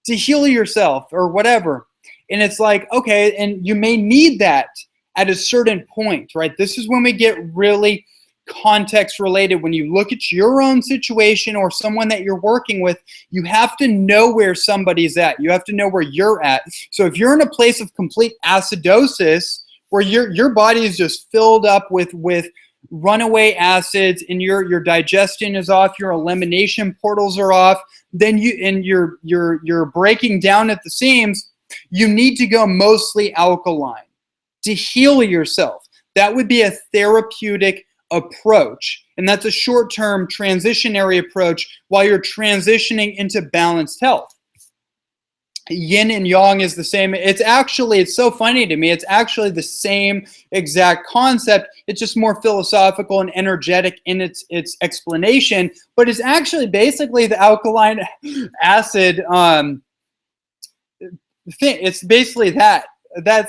to heal yourself or whatever. And it's like, okay, and you may need that at a certain point, right? This is when we get really context related. When you look at your own situation or someone that you're working with, you have to know where somebody's at. You have to know where you're at. So if you're in a place of complete acidosis, where your body is just filled up with runaway acids and your digestion is off, your elimination portals are off, then you're breaking down at the seams, you need to go mostly alkaline to heal yourself. That would be a therapeutic approach, and that's a short-term transitionary approach while you're transitioning into balanced health. Yin and yang is the same. It's so funny to me. It's actually the same exact concept. It's just more philosophical and energetic in its explanation, but it's actually basically the alkaline acid thing. It's basically that.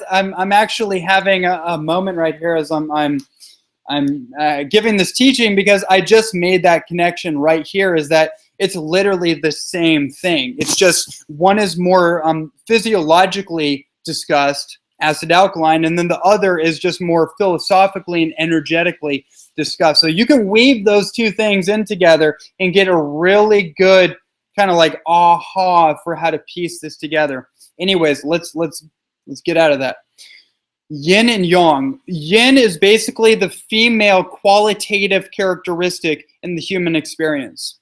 I'm actually having a moment right here as I'm giving this teaching, because I just made that connection right here, is that it's literally the same thing. It's just one is more physiologically discussed, acid alkaline, and then the other is just more philosophically and energetically discussed. So you can weave those two things in together and get a really good kind of like aha for how to piece this together. Anyways, let's get out of that. Yin and yang. Yin is basically the female qualitative characteristic in the human experience.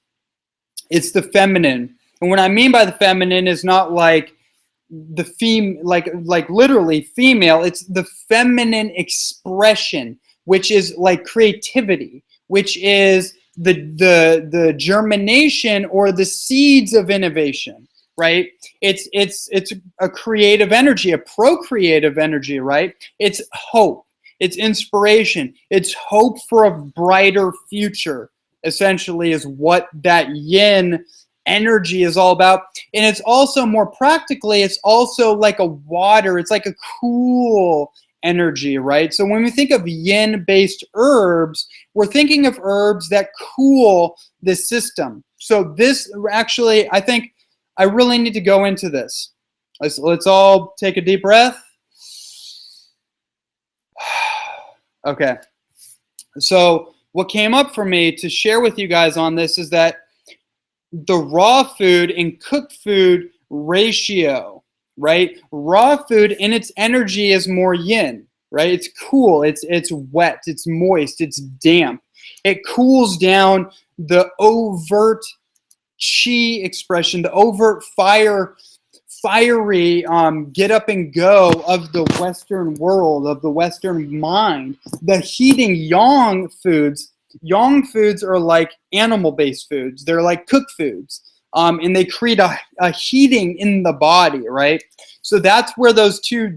It's the feminine. And what I mean by the feminine is not like the like literally female. It's the feminine expression, which is like creativity, which is the germination or the seeds of innovation, right? It's a creative energy, a procreative energy, right? It's hope, it's inspiration, it's hope for a brighter future, essentially, is what that yin energy is all about. And it's also, more practically, it's also like a water, it's like a cool energy, right? So when we think of yin based herbs, we're thinking of herbs that cool the system. So this, actually, I think I really need to go into this. Let's all take a deep breath. Okay. So what came up for me to share with you guys on this is that the raw food and cooked food ratio, right? Raw food in its energy is more yin, right? It's cool, it's wet, it's moist, it's damp. It cools down the overt chi expression, the overt fiery get up and go of the Western world, of the Western mind. The heating yang foods are like animal-based foods. They're like cooked foods, and they create a heating in the body, right? So that's where those two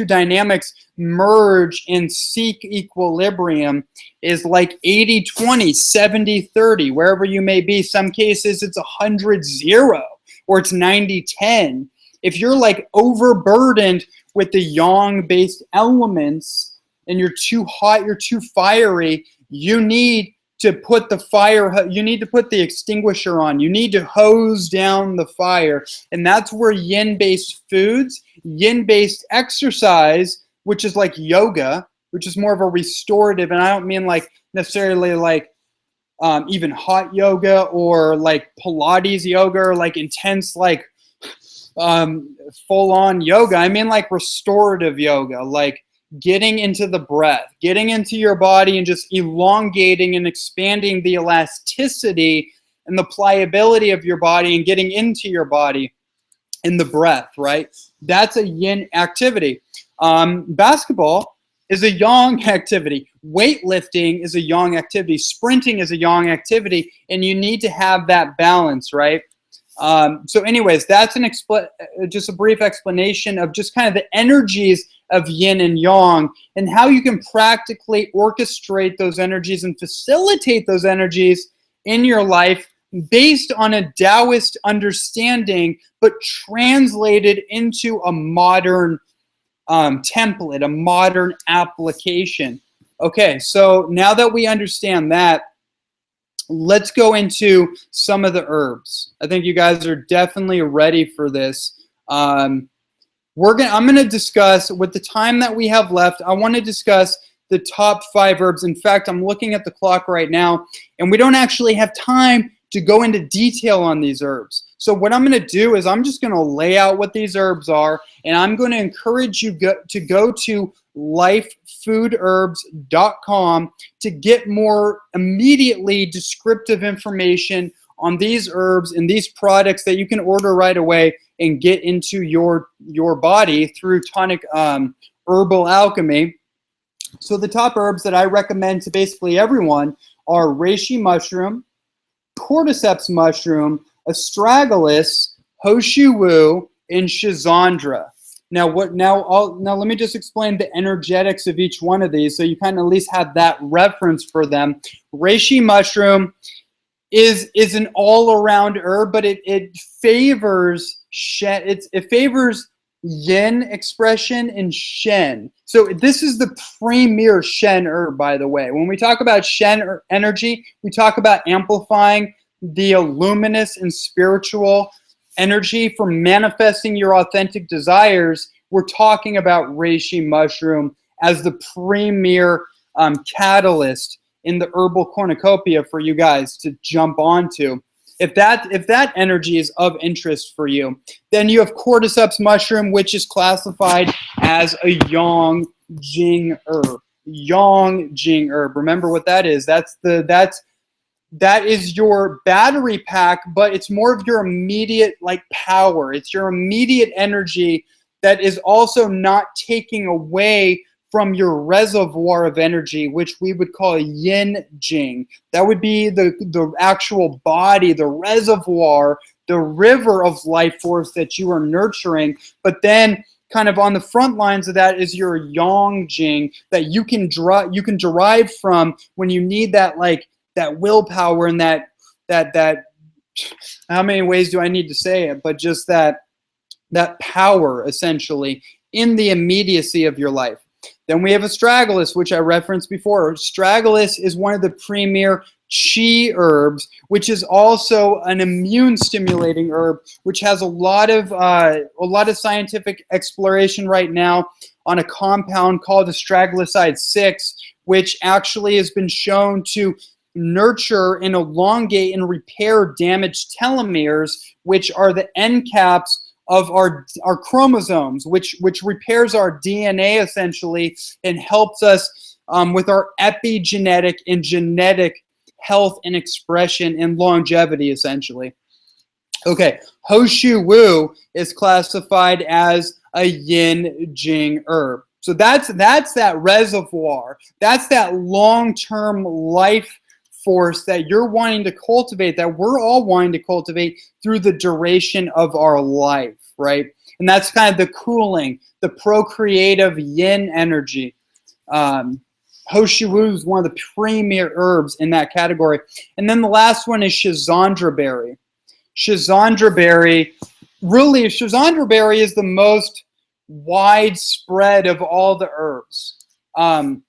dynamics merge and seek equilibrium, is like 80-20, 70-30, wherever you may be. Some cases it's 100-0, or it's 90-10. If you're like overburdened with the yang-based elements and you're too hot, you're too fiery, you need to put the fire, you need to put the extinguisher on. You need to hose down the fire. And that's where yin-based foods, yin-based exercise, which is like yoga, which is more of a restorative, and I don't mean like necessarily like even hot yoga or like Pilates yoga or like intense like full-on yoga. I mean like restorative yoga, like getting into the breath, getting into your body and just elongating and expanding the elasticity and the pliability of your body and getting into your body in the breath, right? That's a yin activity. Basketball is a yang activity. Weightlifting is a yang activity. Sprinting is a yang activity, and you need to have that balance, right? So anyways, that's just a brief explanation of just kind of the energies of yin and yang and how you can practically orchestrate those energies and facilitate those energies in your life based on a Taoist understanding, but translated into a modern template, a modern application. Okay, so now that we understand that, let's go into some of the herbs. I think you guys are definitely ready for this. I'm going to discuss, with the time that we have left, I want to discuss the top 5 herbs. In fact, I'm looking at the clock right now, and we don't actually have time to go into detail on these herbs. So what I'm going to do is I'm just going to lay out what these herbs are, and I'm going to encourage you to go to lifefoodherbs.com to get more immediately descriptive information on these herbs and these products that you can order right away and get into your body through Tonic Herbal Alchemy. So the top herbs that I recommend to basically everyone are reishi mushroom, cordyceps mushroom, astragalus, hoshu wu, and schizandra. Now let me just explain the energetics of each one of these so you kind of at least have that reference for them. Reishi mushroom is an all-around herb, but it favors Shen. It favors yin expression and Shen. So this is the premier Shen herb, by the way. When we talk about Shen energy, we talk about amplifying the luminous and spiritual energy for manifesting your authentic desires. We're talking about reishi mushroom as the premier catalyst in the herbal cornucopia for you guys to jump onto. If that energy is of interest for you, then you have cordyceps mushroom, which is classified as a yang jing herb. Yang jing herb. Remember what that is. That is your battery pack, but it's more of your immediate like power. It's your immediate energy that is also not taking away from your reservoir of energy, which we would call yin jing. That would be the actual body, the reservoir, the river of life force that you are nurturing. But then kind of on the front lines of that is your yang jing that you can derive from when you need that, like that willpower and that how many ways do I need to say it, but just that power essentially in the immediacy of your life. Then we have astragalus, which I referenced before. Astragalus is one of the premier qi herbs, which is also an immune stimulating herb, which has a lot of scientific exploration right now on a compound called astragaloside 6, which actually has been shown to nurture and elongate and repair damaged telomeres, which are the end caps of our chromosomes, which repairs our DNA essentially and helps us with our epigenetic and genetic health and expression and longevity essentially. Okay, Ho Shu Wu is classified as a yin jing herb. So that's that reservoir. That's that long-term life force that you're wanting to cultivate, that we're all wanting to cultivate through the duration of our life, right? And that's kind of the cooling, the procreative yin energy. Ho Shu Wu is one of the premier herbs in that category. And then the last one is Schizandra berry. Schizandra berry is the most widespread of all the herbs.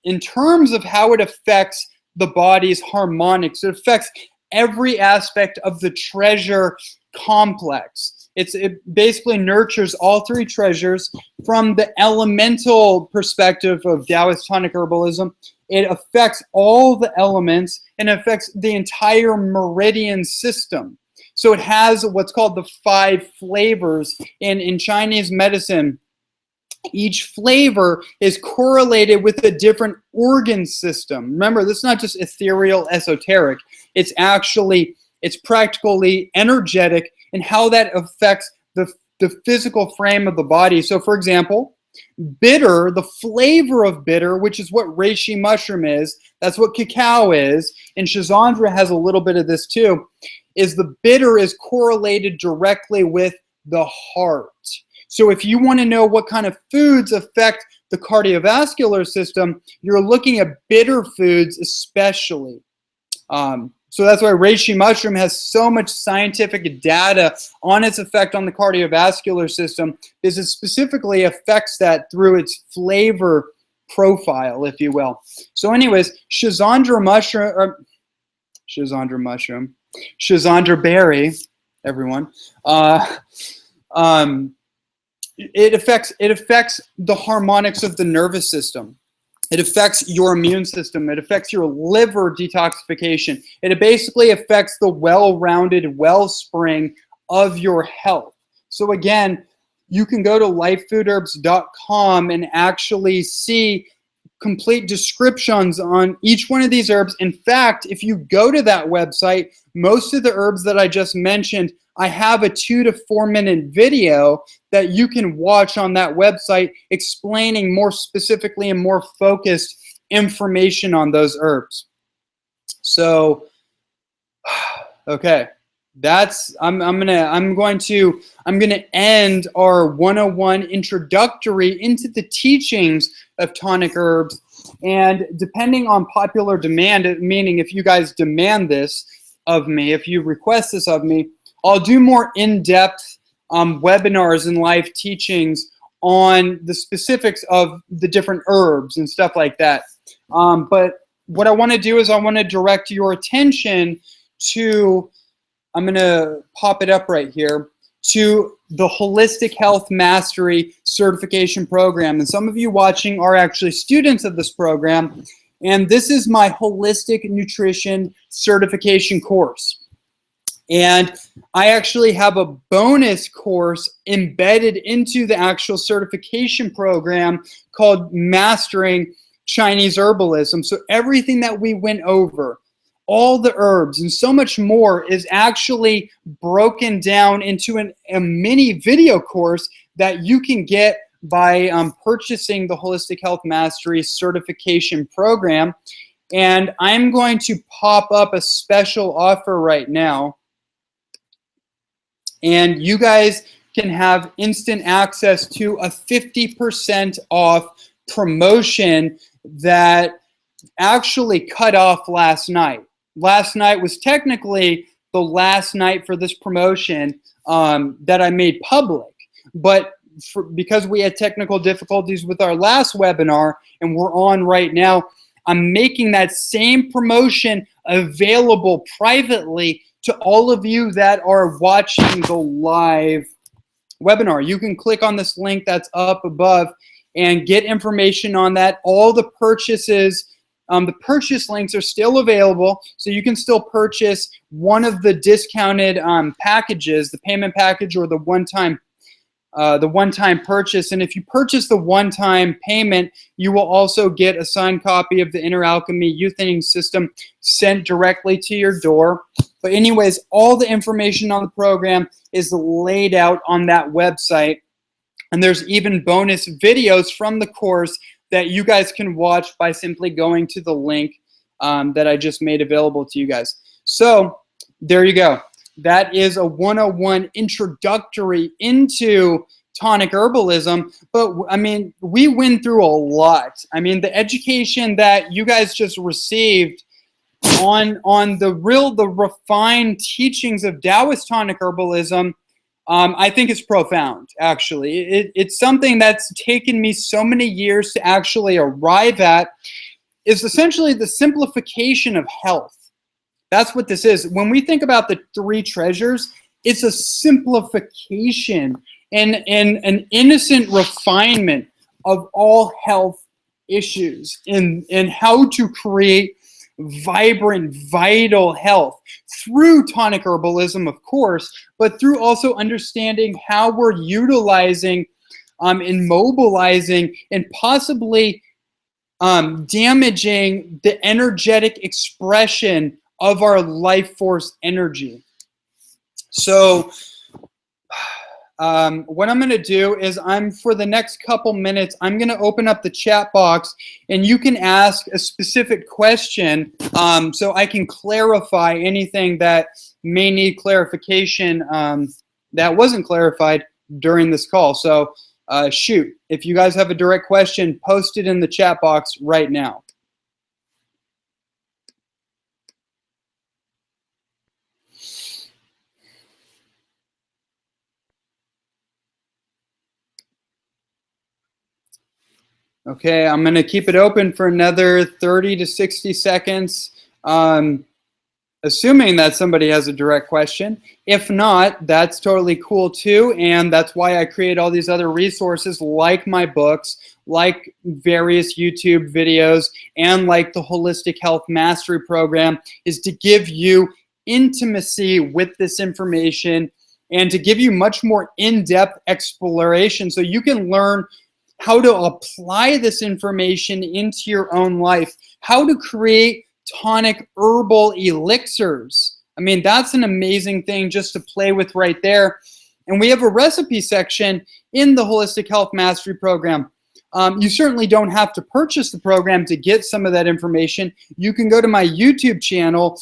In terms of how it affects the body's harmonics, it affects every aspect of the treasure complex. It basically nurtures all three treasures from the elemental perspective of Taoist Tonic Herbalism. It affects all the elements and affects the entire meridian system. So it has what's called the 5 flavors. In Chinese medicine, each flavor is correlated with a different organ system. Remember, this is not just ethereal, esoteric. It's practically energetic in how that affects the physical frame of the body. So, for example, bitter, the flavor of bitter, which is what reishi mushroom is, that's what cacao is, and Schizandra has a little bit of this too, is the bitter is correlated directly with the heart. So if you want to know what kind of foods affect the cardiovascular system, you're looking at bitter foods especially. So that's why reishi mushroom has so much scientific data on its effect on the cardiovascular system, because it specifically affects that through its flavor profile, if you will. So anyways, Schizandra berry, everyone. It affects the harmonics of the nervous system. It affects your immune system. It affects your liver detoxification. It basically affects the well-rounded wellspring of your health. So again, you can go to lifefoodherbs.com and actually see complete descriptions on each one of these herbs. In fact, if you go to that website, most of the herbs that I just mentioned, I have a 2 to 4 minute video that you can watch on that website explaining more specifically and more focused information on those herbs. So, okay, I'm going to end our 101 introductory into the teachings of tonic herbs, and depending on popular demand, meaning if you guys demand this of me, if you request this of me, I'll do more in-depth webinars and live teachings on the specifics of the different herbs and stuff like that. But what I want to do is I want to direct your attention to, I'm going to pop it up right here, to the Holistic Health Mastery Certification Program. And some of you watching are actually students of this program. And this is my Holistic Nutrition Certification course. And I actually have a bonus course embedded into the actual certification program called Mastering Chinese Herbalism. So everything that we went over, all the herbs and so much more, is actually broken down into a mini video course that you can get by purchasing the Holistic Health Mastery Certification Program. And I'm going to pop up a special offer right now. And you guys can have instant access to a 50% off promotion that actually cut off last night. Last night was technically the last night for this promotion that I made public. But because we had technical difficulties with our last webinar and we're on right now, I'm making that same promotion available privately to all of you that are watching the live webinar. You can click on this link that's up above and get information on that. All the purchases, the purchase links are still available, so you can still purchase one of the discounted packages, the payment package or the one-time purchase. And if you purchase the one-time payment, you will also get a signed copy of the Inner Alchemy Youth Thinking System sent directly to your door. But anyways, all the information on the program is laid out on that website. And there's even bonus videos from the course that you guys can watch by simply going to the link that I just made available to you guys. So there you go. That is a 101 introductory into tonic herbalism. But I mean, we went through a lot. I mean, the education that you guys just received on the refined teachings of Taoist tonic herbalism, I think it's profound, actually. It's something that's taken me so many years to actually arrive at. Is essentially the simplification of health. That's what this is. When we think about the three treasures, it's a simplification and an innocent refinement of all health issues and how to create vibrant, vital health through tonic herbalism, of course, but through also understanding how we're utilizing and mobilizing and possibly damaging the energetic expression of our life force energy. So what I'm going to do is for the next couple minutes, I'm going to open up the chat box and you can ask a specific question so I can clarify anything that may need clarification that wasn't clarified during this call. So shoot, if you guys have a direct question, post it in the chat box right now. Okay, I'm going to keep it open for another 30 to 60 seconds, assuming that somebody has a direct question. If not, that's totally cool too, and that's why I create all these other resources like my books, like various YouTube videos, and like the Holistic Health Mastery Program, is to give you intimacy with this information and to give you much more in-depth exploration so you can learn how to apply this information into your own life, how to create tonic herbal elixirs. I mean, that's an amazing thing just to play with right there. And we have a recipe section in the Holistic Health Mastery Program. You certainly don't have to purchase the program to get some of that information. You can go to my YouTube channel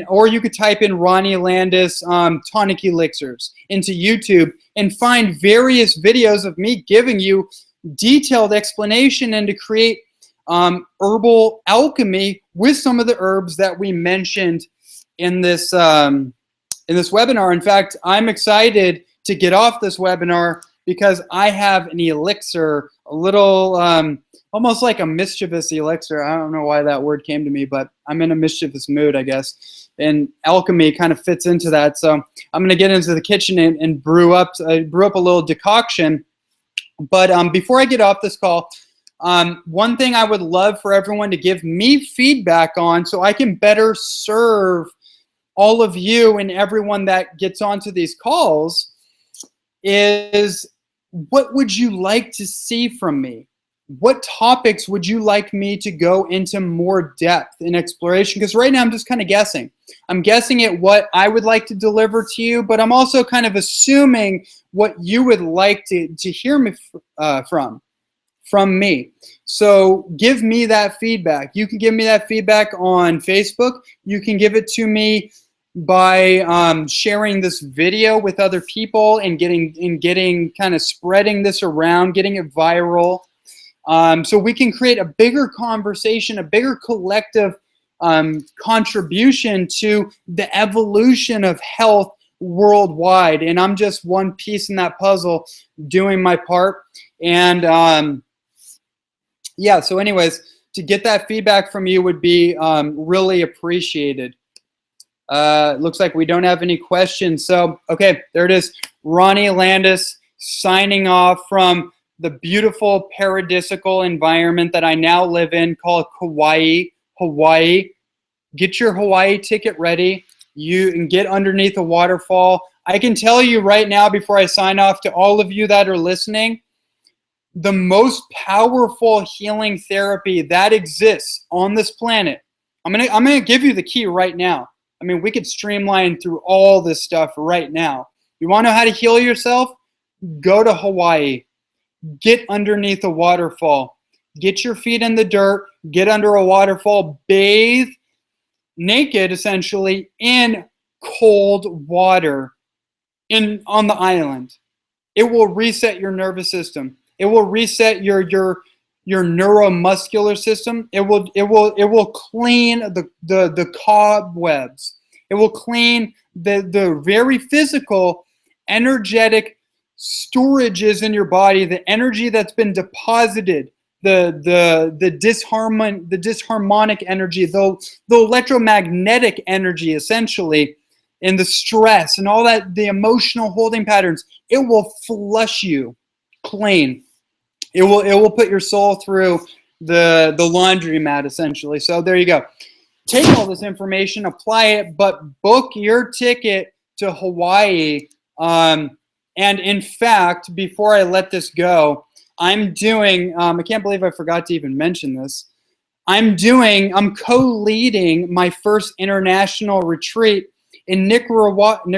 or you could type in Ronnie Landis tonic elixirs into YouTube and find various videos of me giving you detailed explanation and to create herbal alchemy with some of the herbs that we mentioned in this webinar. In fact, I'm excited to get off this webinar because I have an elixir, a little almost like a mischievous elixir. I don't know why that word came to me, but I'm in a mischievous mood, I guess. And alchemy kind of fits into that. So I'm going to get into the kitchen and brew up a little decoction. But before I get off this call, one thing I would love for everyone to give me feedback on so I can better serve all of you and everyone that gets onto these calls is, what would you like to see from me? What topics would you like me to go into more depth in exploration? Because right now I'm just kind of guessing. I'm guessing at what I would like to deliver to you, but I'm also kind of assuming what you would like to hear me from me. So give me that feedback. You can give me that feedback on Facebook. You can give it to me by sharing this video with other people and getting kind of spreading this around, getting it viral, so we can create a bigger conversation, a bigger collective contribution to the evolution of health worldwide. And I'm just one piece in that puzzle doing my part. And yeah, so anyways, to get that feedback from you would be really appreciated. Looks like we don't have any questions. So, okay, there it is. Ronnie Landis signing off from the beautiful paradisical environment that I now live in called Kauai. Hawaii. Get your Hawaii ticket ready. You can get underneath a waterfall. I can tell you right now before I sign off to all of you that are listening, the most powerful healing therapy that exists on this planet. I'm gonna give you the key right now. I mean, we could streamline through all this stuff right now. You want to know how to heal yourself? Go to Hawaii. Get underneath a waterfall. Get your feet in the dirt. Get under a waterfall. Bathe naked, essentially, in cold water on the island. It will reset your nervous system. It will reset your neuromuscular system. It will clean the cobwebs. It will clean the very physical, energetic storages in your body, the energy that's been deposited, the disharmonic energy, the electromagnetic energy, essentially, and the stress and all that, the emotional holding patterns. It will flush you clean. It will put your soul through the laundromat, essentially. So there you go. Take all this information, apply it, but book your ticket to Hawaii. And in fact, before I let this go, I'm doing, I can't believe I forgot to even mention this. I'm co-leading my first international retreat in Nicaragua. You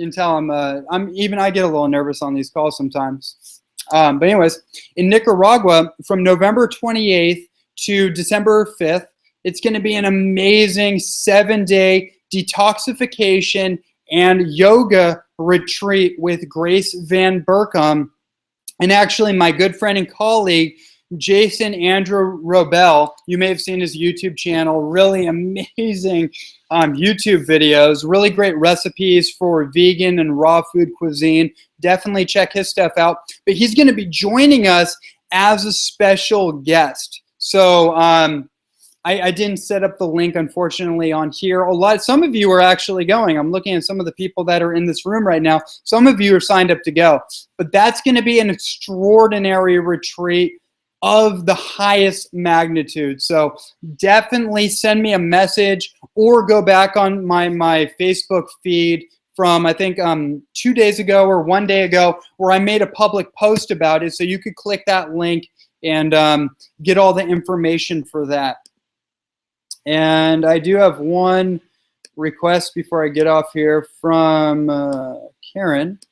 can tell I get a little nervous on these calls sometimes. But anyways, in Nicaragua from November 28th to December 5th, it's going to be an amazing 7-day detoxification and yoga retreat with Grace Van Berkom, and actually my good friend and colleague, Jason Andrew Robel. You may have seen his YouTube channel, really amazing YouTube videos, really great recipes for vegan and raw food cuisine. Definitely check his stuff out. But he's going to be joining us as a special guest. So I didn't set up the link, unfortunately, on here. Some of you are actually going. I'm looking at some of the people that are in this room right now. Some of you are signed up to go. But that's going to be an extraordinary retreat of the highest magnitude. So definitely send me a message or go back on my Facebook feed from, I think, 2 days ago or 1 day ago, where I made a public post about it. So you could click that link and get all the information for that. And I do have one request before I get off here from Karen. I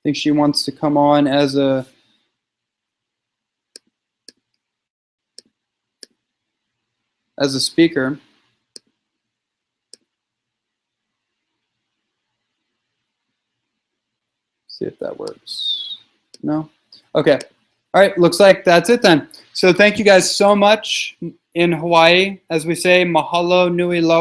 think she wants to come on as a speaker. See if that works. No? Okay. All right, looks like that's it then. So thank you guys so much in Hawaii. As we say, mahalo nui loa.